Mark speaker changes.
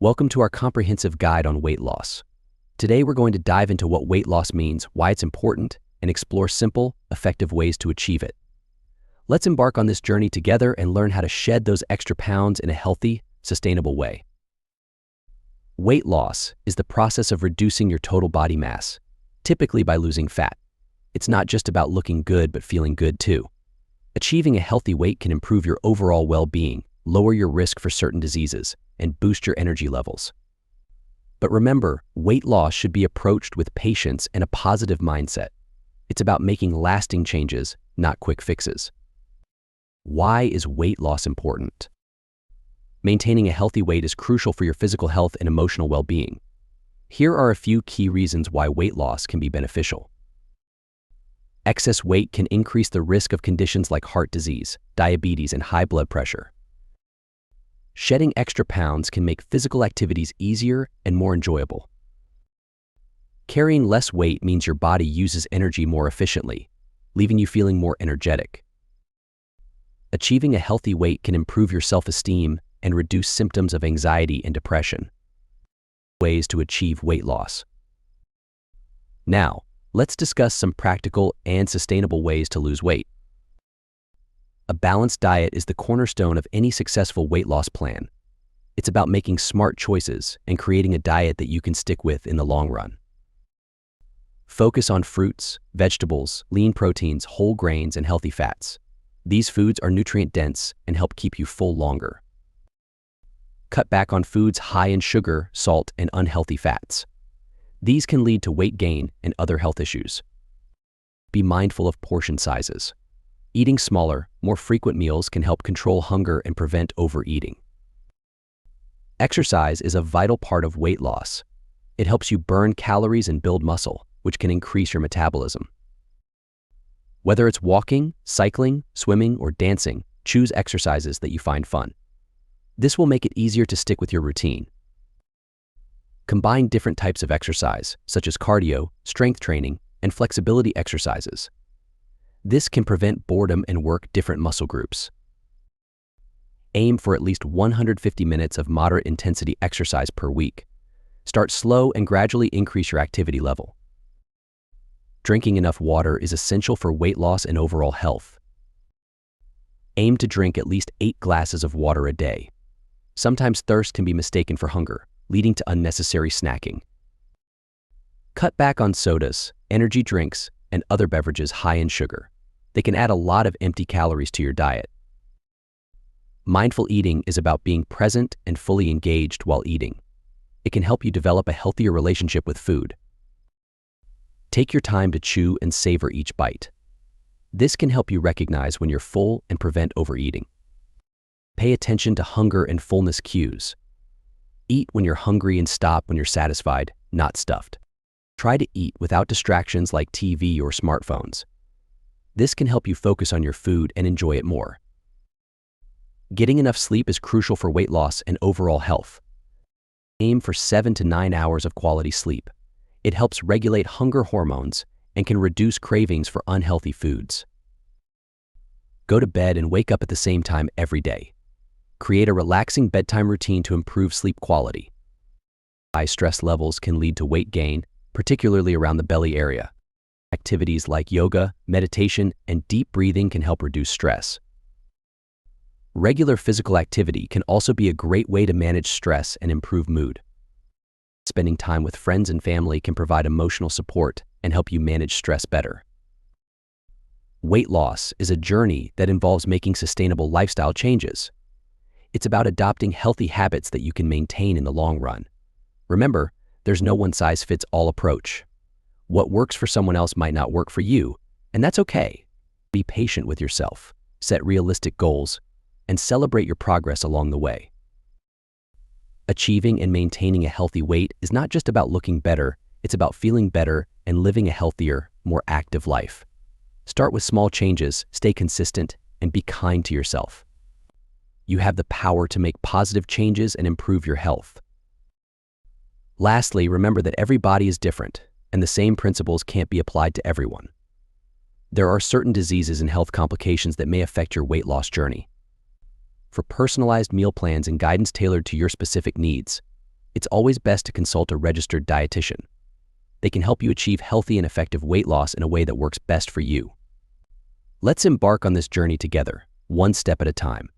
Speaker 1: Welcome to our comprehensive guide on weight loss. Today we're going to dive into what weight loss means, why it's important, and explore simple, effective ways to achieve it. Let's embark on this journey together and learn how to shed those extra pounds in a healthy, sustainable way. Weight loss is the process of reducing your total body mass, typically by losing fat. It's not just about looking good, but feeling good too. Achieving a healthy weight can improve your overall well-being, lower your risk for certain diseases, and boost your energy levels. But remember, weight loss should be approached with patience and a positive mindset. It's about making lasting changes, not quick fixes. Why is weight loss important? Maintaining a healthy weight is crucial for your physical health and emotional well-being. Here are a few key reasons why weight loss can be beneficial. Excess weight can increase the risk of conditions like heart disease, diabetes, and high blood pressure. Shedding extra pounds can make physical activities easier and more enjoyable. Carrying less weight means your body uses energy more efficiently, leaving you feeling more energetic. Achieving a healthy weight can improve your self-esteem and reduce symptoms of anxiety and depression. Ways to achieve weight loss. Now, let's discuss some practical and sustainable ways to lose weight. A balanced diet is the cornerstone of any successful weight loss plan. It's about making smart choices and creating a diet that you can stick with in the long run. Focus on fruits, vegetables, lean proteins, whole grains, and healthy fats. These foods are nutrient-dense and help keep you full longer. Cut back on foods high in sugar, salt, and unhealthy fats. These can lead to weight gain and other health issues. Be mindful of portion sizes. Eating smaller, more frequent meals can help control hunger and prevent overeating. Exercise is a vital part of weight loss. It helps you burn calories and build muscle, which can increase your metabolism. Whether it's walking, cycling, swimming, or dancing, choose exercises that you find fun. This will make it easier to stick with your routine. Combine different types of exercise, such as cardio, strength training, and flexibility exercises. This can prevent boredom and work different muscle groups. Aim for at least 150 minutes of moderate intensity exercise per week. Start slow and gradually increase your activity level. Drinking enough water is essential for weight loss and overall health. Aim to drink at least 8 glasses of water a day. Sometimes thirst can be mistaken for hunger, leading to unnecessary snacking. Cut back on sodas, energy drinks, and other beverages high in sugar. They can add a lot of empty calories to your diet. Mindful eating is about being present and fully engaged while eating. It can help you develop a healthier relationship with food. Take your time to chew and savor each bite. This can help you recognize when you're full and prevent overeating. Pay attention to hunger and fullness cues. Eat when you're hungry and stop when you're satisfied, not stuffed. Try to eat without distractions like TV or smartphones. This can help you focus on your food and enjoy it more. Getting enough sleep is crucial for weight loss and overall health. Aim for 7 to 9 hours of quality sleep. It helps regulate hunger hormones and can reduce cravings for unhealthy foods. Go to bed and wake up at the same time every day. Create a relaxing bedtime routine to improve sleep quality. High stress levels can lead to weight gain, particularly around the belly area. Activities like yoga, meditation, and deep breathing can help reduce stress. Regular physical activity can also be a great way to manage stress and improve mood. Spending time with friends and family can provide emotional support and help you manage stress better. Weight loss is a journey that involves making sustainable lifestyle changes. It's about adopting healthy habits that you can maintain in the long run. Remember, there's no one-size-fits-all approach. What works for someone else might not work for you, and that's okay. Be patient with yourself, set realistic goals, and celebrate your progress along the way. Achieving and maintaining a healthy weight is not just about looking better, it's about feeling better and living a healthier, more active life. Start with small changes, stay consistent, and be kind to yourself. You have the power to make positive changes and improve your health. Lastly, remember that every body is different, and the same principles can't be applied to everyone. There are certain diseases and health complications that may affect your weight loss journey. For personalized meal plans and guidance tailored to your specific needs, it's always best to consult a registered dietitian. They can help you achieve healthy and effective weight loss in a way that works best for you. Let's embark on this journey together, one step at a time.